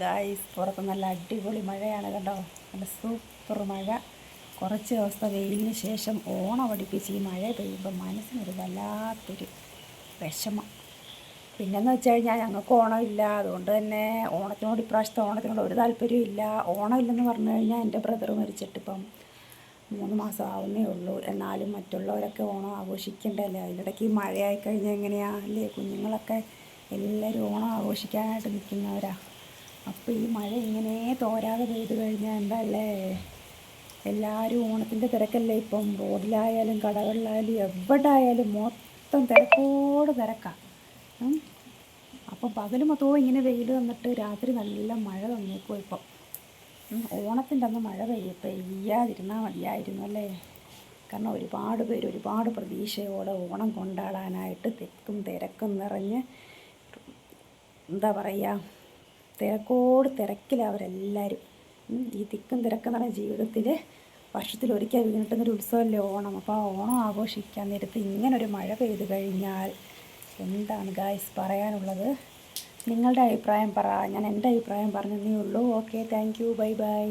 Guys, പുറത്ത് നല്ല അടിപൊളി മഴയാണ് കണ്ടോ. നല്ല സൂപ്പർ മഴ. കുറച്ച് ദിവസത്തെ വെയിലിന് ശേഷം ഓണം അടുപ്പിച്ച് ഈ മഴ പെയ്യുമ്പോൾ മനസ്സിനൊരു വല്ലാത്തൊരു വിഷമം. പിന്നെന്ന് വെച്ച് കഴിഞ്ഞാൽ ഞങ്ങൾക്ക് ഓണമില്ല. അതുകൊണ്ട് തന്നെ ഇപ്രാവശ്യത്തെ ഓണത്തിനോട് ഒരു താല്പര്യവും ഇല്ല. ഓണമില്ലെന്ന് പറഞ്ഞു കഴിഞ്ഞാൽ എൻ്റെ ബ്രദർ മരിച്ചിട്ടിപ്പം 3 മാസം ആവുന്നേ ഉള്ളൂ. എന്നാലും മറ്റുള്ളവരൊക്കെ ഓണം ആഘോഷിക്കേണ്ടല്ലേ. അതിനിടയ്ക്ക് ഈ മഴയായി കഴിഞ്ഞാൽ എങ്ങനെയാണ് അല്ലേ. കുഞ്ഞുങ്ങളൊക്കെ എല്ലാവരും ഓണം ആഘോഷിക്കാനായിട്ട് നിൽക്കുന്നവരാ. അപ്പോൾ ഈ മഴ ഇങ്ങനെ തോരാതെ പെയ്ത് കഴിഞ്ഞാൽ എന്താല്ലേ. എല്ലാവരും ഓണത്തിൻ്റെ തിരക്കല്ലേ. ഇപ്പം റോഡിലായാലും കടകളിലായാലും എവിടെ ആയാലും മൊത്തം തിരക്കോട് തിരക്കാണ്. അപ്പം പകൽ മൊത്തവും ഇങ്ങനെ വെയിൽ വന്നിട്ട് രാത്രി നല്ല മഴ തന്നേക്കും. ഇപ്പം ഓണത്തിൻ്റെ അന്ന് മഴ പെയ്യാതിരുന്നാൽ മതിയായിരുന്നു അല്ലേ. കാരണം ഒരുപാട് പേര് ഒരുപാട് പ്രതീക്ഷയോടെ ഓണം കൊണ്ടാടാനായിട്ട് തിരക്കും നിറഞ്ഞ് എന്താ പറയുക, തിരക്കിലാണ് അവരെല്ലാവരും. ഈ തിക്കും തിരക്കും നിറഞ്ഞ ജീവിതത്തിൽ വർഷത്തിലൊരിക്കൽ വീണിട്ടുന്നൊരു ഉത്സവമല്ലേ ഓണം. അപ്പോൾ ആ ഓണം ആഘോഷിക്കാൻ നേരത്ത് ഇങ്ങനൊരു മഴ പെയ്ത് കഴിഞ്ഞാൽ എന്താണ് ഗായ്സ് പറയാനുള്ളത്? നിങ്ങളുടെ അഭിപ്രായം പറ. ഞാൻ എൻ്റെ അഭിപ്രായം പറഞ്ഞതേ ഉള്ളൂ. Okay, thank you, bye bye.